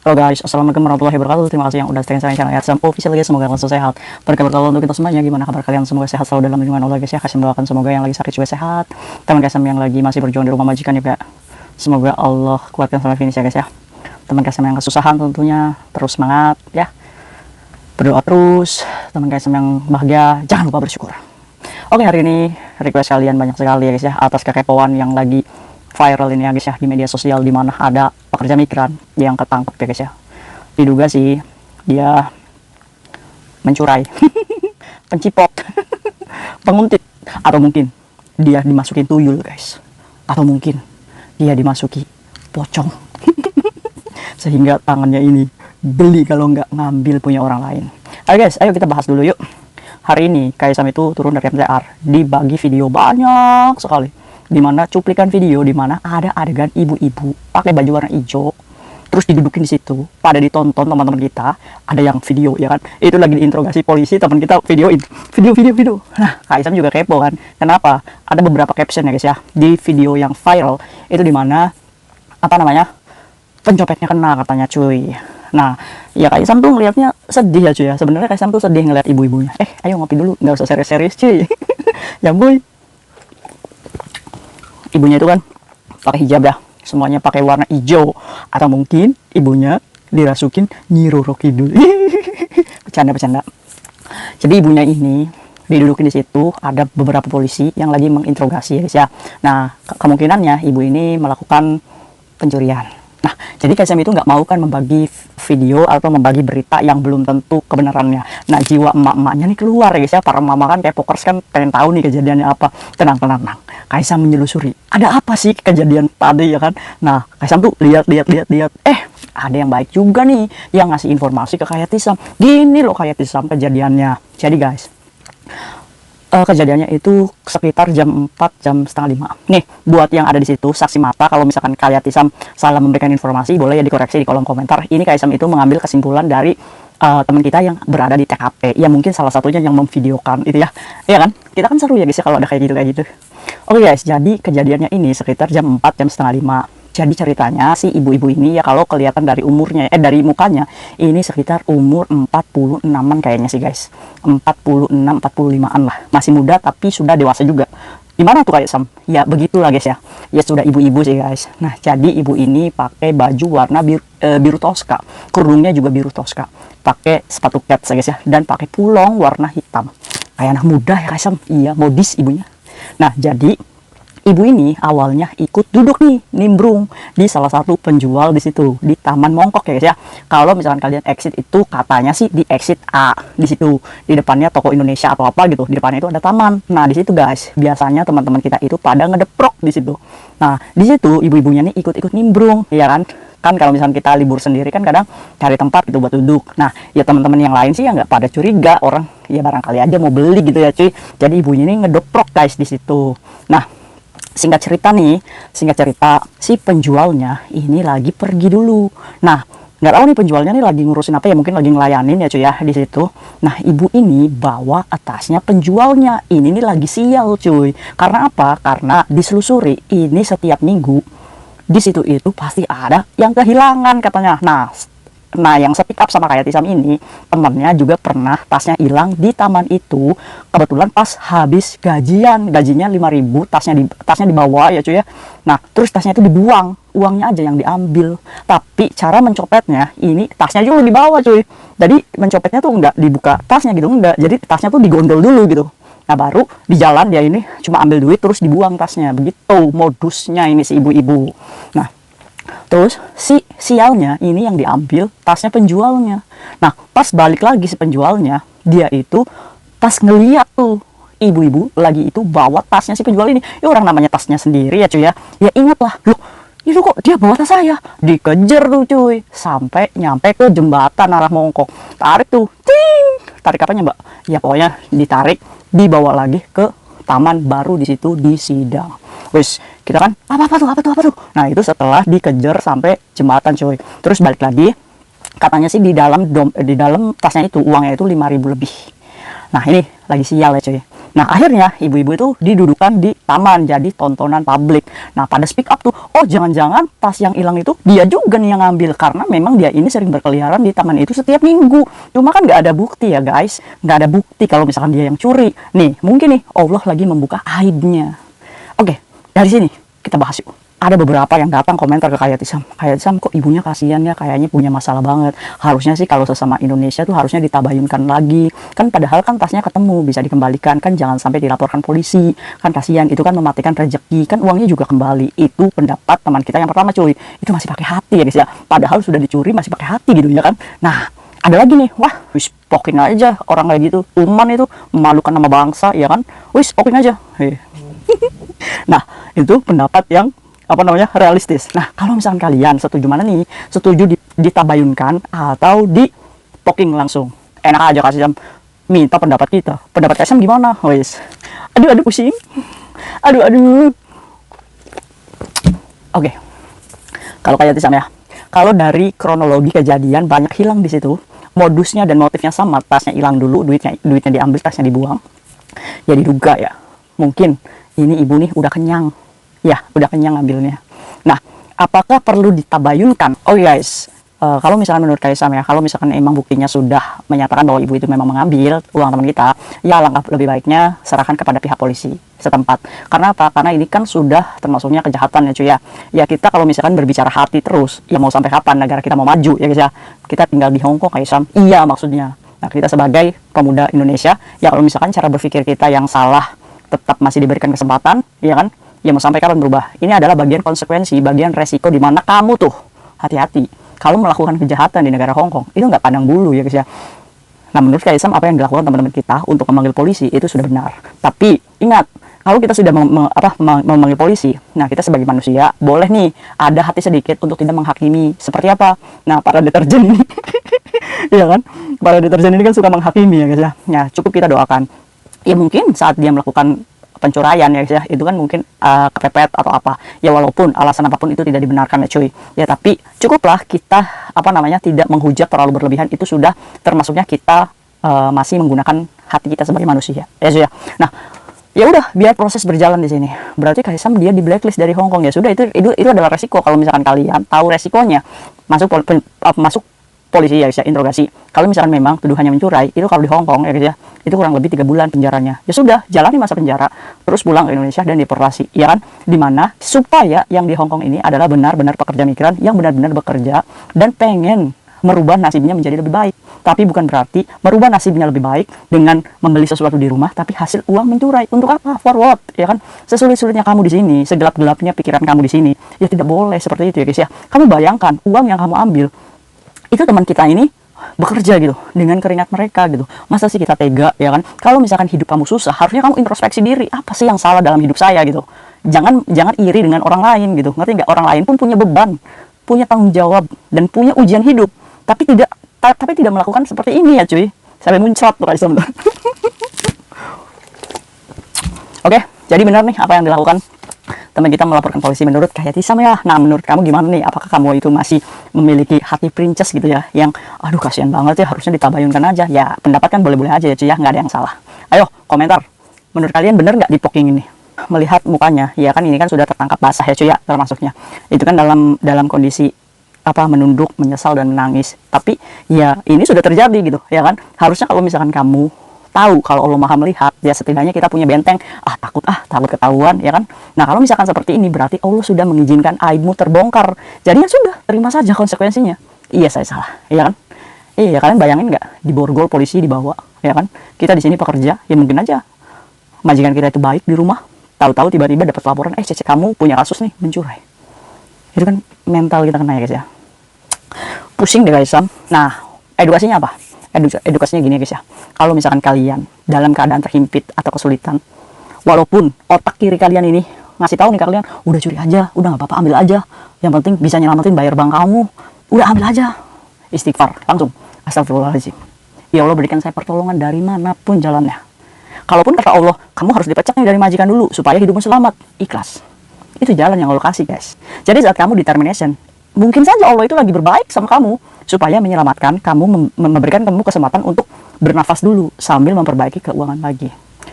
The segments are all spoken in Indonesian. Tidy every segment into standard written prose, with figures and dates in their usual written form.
Halo guys, assalamualaikum warahmatullahi wabarakatuh. Terima kasih yang udah stay channel Yatsam Official guys. Semoga kalian sehat. Berkabar untuk kita semuanya. Gimana kabar kalian? Semoga sehat selalu dalam lindungan Allah guys ya. Kasih mendoakan semoga yang lagi sakit juga sehat. Teman Kasam yang lagi masih berjuang di rumah majikan juga, semoga Allah kuatkan sampai finish ya guys ya. Teman Kasam yang kesusahan tentunya terus semangat ya. Berdoa terus. Teman Kasam yang bahagia jangan lupa bersyukur. Oke, hari ini request kalian banyak sekali ya guys ya atas kekepoan yang lagi viral ini ya guys ya di media sosial, di mana ada pekerja migran yang ketangkep ya guys ya. Diduga sih dia mencurai, pencipok, penguntit, atau mungkin dia dimasukin tuyul guys, atau mungkin dia dimasuki pocong sehingga tangannya ini beli kalau nggak ngambil punya orang lain. Ayo guys, ayo kita bahas dulu yuk. Hari ini Kaisam itu turun dari MTR, dibagi video banyak sekali, dimana cuplikan video dimana ada adegan ibu-ibu pakai baju warna hijau terus didudukin di situ, pada ditonton teman-teman kita, ada yang video ya kan, itu lagi diinterogasi polisi, teman kita videoin video. Nah, Kaisam juga kepo kan, kenapa? Ada beberapa caption ya guys ya di video yang viral itu, dimana apa namanya, pencopetnya kena katanya cuy. Nah, ya Kaisam tuh ngeliatnya sedih ya cuy ya. Sebenarnya Kaisam tuh sedih ngeliat ibu-ibunya. Ayo ngopi dulu, nggak usah serius-serius cuy. Ya boy. Ibunya itu kan pakai hijab ya, semuanya pakai warna hijau, atau mungkin ibunya dirasukin Nyi Roro Kidul. Bercanda. Jadi ibunya ini didudukin di situ, ada beberapa polisi yang lagi menginterogasi ya guys ya. Nah, kemungkinannya ibu ini melakukan pencurian. Nah, jadi Kaisam itu nggak mau kan membagi video atau membagi berita yang belum tentu kebenarannya. Nah, jiwa emak-emaknya nih keluar ya guys ya. Para mama kan kayak pokers kan pengen tahu nih kejadiannya apa. Tenang. Kaisam menyelusuri. Ada apa sih kejadian tadi ya kan? Nah, Kaisam tuh lihat. Ada yang baik juga nih yang ngasih informasi ke Kayatisam. Gini loh Kayatisam kejadiannya. Jadi guys, kejadiannya itu sekitar jam 4, jam setengah 5. Nih, buat yang ada di situ, saksi mata, kalau misalkan Kayatisam salah memberikan informasi, boleh ya dikoreksi di kolom komentar. Ini Kaisam itu mengambil kesimpulan dari teman kita yang berada di TKP. Ya mungkin salah satunya yang memvideokan itu ya. Iya kan? Kita kan seru ya guys ya kalau ada kayak gitu. Oke guys, jadi kejadiannya ini sekitar jam 4, jam setengah 5. Jadi ceritanya si ibu-ibu ini ya, kalau kelihatan dari umurnya, dari mukanya, ini sekitar umur 46-an kayaknya sih guys. 46, 45-an lah. Masih muda tapi sudah dewasa juga. Gimana tuh Kaisam? Ya begitulah guys ya. Ya sudah ibu-ibu sih guys. Nah, jadi ibu ini pakai baju warna biru toska. Kerudungnya juga biru toska. Pakai sepatu kets ya guys ya. Dan pakai pulong warna hitam. Kayak anak muda ya Kaisam. Iya, modis ibunya. Nah, jadi ibu ini awalnya ikut duduk nih, nimbrung di salah satu penjual di situ, di Taman Mongkok ya guys ya. Kalau misalkan kalian exit itu katanya sih di exit A, di situ di depannya toko Indonesia atau apa gitu, di depannya itu ada taman. Nah, di situ guys, biasanya teman-teman kita itu pada ngedeprok di situ. Nah, di situ ibu-ibunya nih ikut-ikut nimbrung, ya kan? Kan kalau misalkan kita libur sendiri kan kadang cari tempat gitu buat duduk. Nah, ya teman-teman yang lain sih ya nggak pada curiga, orang ya barangkali aja mau beli gitu ya cuy. Jadi ibunya ini ngedeprok guys di situ. Nah, singkat cerita si penjualnya ini lagi pergi dulu. Nah, nggak tahu nih penjualnya nih lagi ngurusin apa ya, mungkin lagi ngelayanin ya cuy ya di situ. Nah, ibu ini bawa atasnya penjualnya ini nih lagi sial cuy. Karena apa? Karena diselusuri ini setiap minggu di situ itu pasti ada yang kehilangan katanya. Nah, yang speak up sama Kayatisam ini, temannya juga pernah tasnya hilang di taman itu. Kebetulan pas habis gajinya 5.000, tasnya dibawa ya cuy ya. Nah, terus tasnya itu dibuang, uangnya aja yang diambil. Tapi cara mencopetnya ini tasnya juga dibawa cuy. Jadi mencopetnya tuh nggak dibuka tasnya gitu, enggak. Jadi tasnya tuh digondol dulu gitu. Nah, baru di jalan dia ini cuma ambil duit terus dibuang tasnya. Begitu modusnya ini si ibu-ibu. Nah, terus si sialnya ini yang diambil tasnya penjualnya. Nah, pas balik lagi si penjualnya, dia itu pas ngeliat tuh ibu-ibu lagi itu bawa tasnya si penjual ini. Ya orang namanya tasnya sendiri ya cuy ya. Ya ingat lah, loh itu kok dia bawa tas saya. Dikejar tuh cuy, sampai nyampe ke jembatan arah Mongkok. Tarik tuh, ting. Tarik apanya mbak? Ya pokoknya ditarik, dibawa lagi ke taman baru di situ disidang. Wis, kita kan apa tuh. Nah, itu setelah dikejar sampai jembatan cuy. Terus balik lagi, katanya sih di dalam tasnya itu uangnya itu 5.000 lebih. Nah, ini lagi sial ya cuy. Nah, akhirnya ibu-ibu itu didudukan di taman jadi tontonan publik. Nah, pada speak up tuh, oh jangan-jangan tas yang hilang itu dia juga nih yang ngambil, karena memang dia ini sering berkeliaran di taman itu setiap minggu. Cuma kan nggak ada bukti ya guys, nggak ada bukti kalau misalkan dia yang curi. Nih, mungkin nih Allah lagi membuka aibnya. Oke, dari sini kita bahas yuk. Ada beberapa yang datang komentar ke Kayak Tisam kok ibunya kasihan ya, kayaknya punya masalah banget. Harusnya sih kalau sesama Indonesia tuh harusnya ditabayunkan lagi. Kan padahal kan tasnya ketemu, bisa dikembalikan. Kan jangan sampai dilaporkan polisi. Kan kasihan, itu kan mematikan rezeki. Kan uangnya juga kembali. Itu pendapat teman kita yang pertama cuy. Itu masih pakai hati ya guys ya. Padahal sudah dicuri masih pakai hati gitu ya kan. Nah, ada lagi nih, wah wis poking aja orang kayak gitu. Uman itu memalukan nama bangsa ya kan. Wis poking aja. Nah, itu pendapat yang realistis. Nah, kalau misalkan kalian setuju mana nih? Setuju ditabayunkan atau di poking langsung? Enak aja kasih jam minta pendapat kita. Pendapat SM gimana? Wes. Aduh pusing. Aduh. Oke. Kalau kayak Tisam ya. Kalau dari kronologi kejadian banyak hilang di situ. Modusnya dan motifnya sama. Tasnya hilang dulu, duitnya diambil, tasnya dibuang. Jadi duga ya. Mungkin ini ibu nih udah kenyang. Ya, udah kenyang ngambilnya. Nah, apakah perlu ditabayunkan? Oh guys, kalau misalkan menurut Kaisam ya, kalau misalkan emang buktinya sudah menyatakan bahwa ibu itu memang mengambil uang teman kita, ya langkah lebih baiknya serahkan kepada pihak polisi setempat. Karena apa? Karena ini kan sudah termasuknya kejahatan ya cuy ya. Ya kita kalau misalkan berbicara hati terus, ya mau sampai kapan negara kita mau maju ya guys ya. Kita tinggal di Hong Kong Kaisam. Iya maksudnya. Nah, kita sebagai pemuda Indonesia, ya kalau misalkan cara berpikir kita yang salah tetap masih diberikan kesempatan, ya kan? Ya mau sampai kapan berubah? Ini adalah bagian konsekuensi, bagian resiko di mana kamu tuh hati-hati. Kalau melakukan kejahatan di negara Hong Kong, itu nggak pandang bulu ya guys ya. Nah menurut Kaisam apa yang dilakukan teman-teman kita untuk memanggil polisi itu sudah benar. Tapi ingat, kalau kita sudah memanggil polisi, nah kita sebagai manusia boleh nih ada hati sedikit untuk tidak menghakimi. Seperti apa? Nah para deterjen ini, ya kan? Para deterjen ini kan suka menghakimi ya guys ya. Nah cukup kita doakan. Ya mungkin saat dia melakukan pencuraian ya guys ya, itu kan mungkin kepepet atau apa ya, walaupun alasan apapun itu tidak dibenarkan ya cuy ya, tapi cukuplah kita tidak menghujat terlalu berlebihan. Itu sudah termasuknya kita masih menggunakan hati kita sebagai manusia ya cuy ya. Nah ya udah, biar proses berjalan di sini. Berarti Kaisam dia di blacklist dari Hong Kong ya sudah, itu adalah resiko. Kalau misalkan kalian tahu resikonya, masuk polisi ya guys ya, interogasi. Kalau misalkan memang tuduhannya mencuri, itu kalau di Hong Kong ya guys ya, itu kurang lebih 3 bulan penjaranya. Ya sudah, jalani masa penjara, terus pulang ke Indonesia dan deportasi, ya kan? Dimana supaya yang di Hong Kong ini adalah benar-benar pekerja migran yang benar-benar bekerja dan pengen merubah nasibnya menjadi lebih baik. Tapi bukan berarti merubah nasibnya lebih baik dengan membeli sesuatu di rumah, tapi hasil uang mencuri. Untuk apa? For what? Ya kan? Sesulit-sulitnya kamu di sini, segelap-gelapnya pikiran kamu di sini, ya tidak boleh seperti itu ya guys ya. Kamu bayangkan uang yang kamu ambil itu teman kita ini bekerja gitu dengan keringat mereka gitu. Masa sih kita tega ya kan? Kalau misalkan hidup kamu susah, harusnya kamu introspeksi diri, apa sih yang salah dalam hidup saya gitu. Jangan iri dengan orang lain gitu. Ngerti nggak? Orang lain pun punya beban, punya tanggung jawab dan punya ujian hidup. Tapi tidak melakukan seperti ini ya cuy. Sampai muncrat tuh Kaisam tuh. Oke, jadi benar nih apa yang dilakukan teman kita melaporkan polisi menurut Kayak Tisam ya. Nah menurut kamu gimana nih? Apakah kamu itu masih memiliki hati princess gitu ya, yang aduh kasihan banget ya, harusnya ditabayunkan aja ya? Pendapat kan boleh-boleh aja ya cuy ya, nggak ada yang salah. Ayo komentar, menurut kalian bener nggak di poking ini? Melihat mukanya ya kan, ini kan sudah tertangkap basah ya cuy ya, termasuknya itu kan dalam kondisi menunduk, menyesal dan menangis. Tapi ya ini sudah terjadi gitu ya kan. Harusnya kalau misalkan kamu tahu kalau Allah Maha melihat, ya setidaknya kita punya benteng, takut ketahuan ya kan. Nah kalau misalkan seperti ini, berarti Allah sudah mengizinkan aibmu terbongkar. Jadi ya sudah, terima saja konsekuensinya. Iya saya salah ya kan. Iya kalian bayangin nggak, di borgol polisi dibawa ya kan, kita di sini pekerja, ya mungkin aja majikan kita itu baik di rumah, tahu-tahu tiba-tiba dapat laporan, cece kamu punya kasus nih mencuri. Itu kan mental kita kena ya guys ya. Pusing deh guys. Nah edukasinya apa? Edukasinya gini guys ya, kalau misalkan kalian dalam keadaan terhimpit atau kesulitan, walaupun otak kiri kalian ini ngasih tahu nih kalian, udah curi aja, udah nggak apa-apa, ambil aja, yang penting bisa nyelamatin bayar bank kamu, udah ambil aja, istighfar langsung, astagfirullahaladzim, ya Allah berikan saya pertolongan dari manapun jalannya. Kalaupun kata Allah, kamu harus dipecat nih dari majikan dulu supaya hidupmu selamat, ikhlas. Itu jalan yang Allah kasih guys. Jadi saat kamu determination, mungkin saja Allah itu lagi berbaik sama kamu supaya menyelamatkan kamu, memberikan kamu kesempatan untuk bernafas dulu sambil memperbaiki keuangan lagi.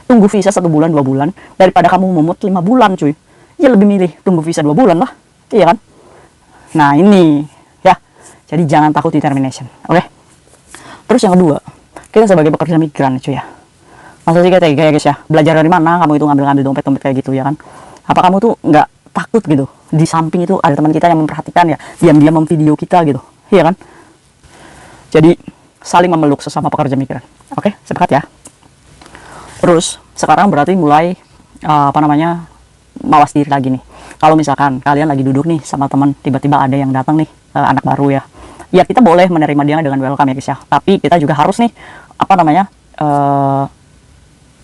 tunggu visa 1 bulan 2 bulan daripada kamu memut 5 bulan cuy. Ya lebih milih tunggu visa 2 bulan lah, iya kan? Nah ini ya, jadi jangan takut determination, oke? Terus yang kedua, kita sebagai pekerja migran cuy ya, masa sih kayak guys ya, belajar dari mana kamu itu ngambil dompet kayak gitu ya kan? Apa kamu tuh nggak takut gitu, di samping itu ada teman kita yang memperhatikan ya, diam-diam memvideo kita gitu, iya kan? Jadi saling memeluk sesama pekerja migran, oke? Sepakat ya? Terus sekarang berarti mulai mawas diri lagi nih. Kalau misalkan kalian lagi duduk nih sama teman, tiba-tiba ada yang datang nih, anak baru ya. Ya kita boleh menerima dia dengan welcome ya guys ya. Tapi kita juga harus nih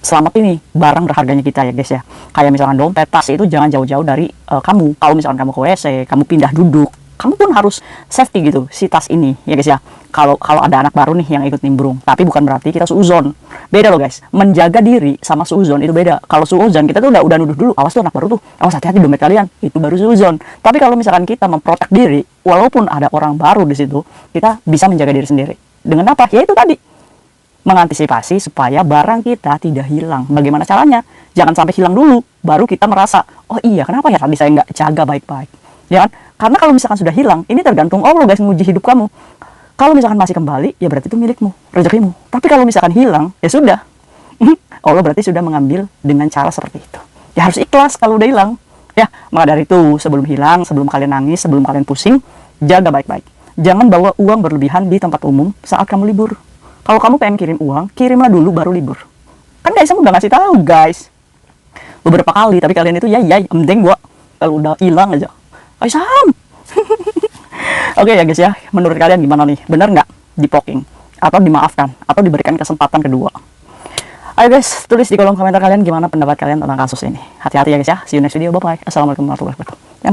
selamat ini barang berharganya kita ya guys ya. Kayak misalkan dompet, tas itu jangan jauh-jauh dari kamu. Kalau misalkan kamu ke WC, kamu pindah duduk, kamu pun harus safety gitu si tas ini ya guys ya. Kalau ada anak baru nih yang ikut nimbrung, tapi bukan berarti kita suuzon. Beda loh guys, menjaga diri sama suuzon itu beda. Kalau suuzon kita tuh udah nuduh dulu, awas tuh anak baru tuh, awas hati-hati dompet kalian, itu baru suuzon. Tapi kalau misalkan kita memprotek diri, walaupun ada orang baru di situ, kita bisa menjaga diri sendiri. Dengan apa? Ya itu tadi, mengantisipasi supaya barang kita tidak hilang. Bagaimana caranya? Jangan sampai hilang dulu, baru kita merasa, oh iya kenapa ya tadi saya nggak jaga baik-baik, ya kan? Karena kalau misalkan sudah hilang, ini tergantung Allah guys menguji hidup kamu. Kalau misalkan masih kembali, ya berarti itu milikmu, rezekimu. Tapi kalau misalkan hilang, ya sudah. Allah berarti sudah mengambil dengan cara seperti itu. Ya harus ikhlas kalau udah hilang. Ya, maka dari itu, sebelum hilang, sebelum kalian nangis, sebelum kalian pusing, jaga baik-baik. Jangan bawa uang berlebihan di tempat umum saat kamu libur. Kalau kamu pengen kirim uang, kirimlah dulu baru libur. Kan guys, aku udah ngasih tahu guys. Beberapa kali, tapi kalian itu ya, mending gua kalau udah hilang aja. Sam. Oke ya guys ya, menurut kalian gimana nih? Bener nggak dipoking? Atau dimaafkan? Atau diberikan kesempatan kedua? Ayo guys, tulis di kolom komentar kalian gimana pendapat kalian tentang kasus ini. Hati-hati ya guys ya, see you next video, bye-bye. Assalamualaikum warahmatullahi wabarakatuh. Ya,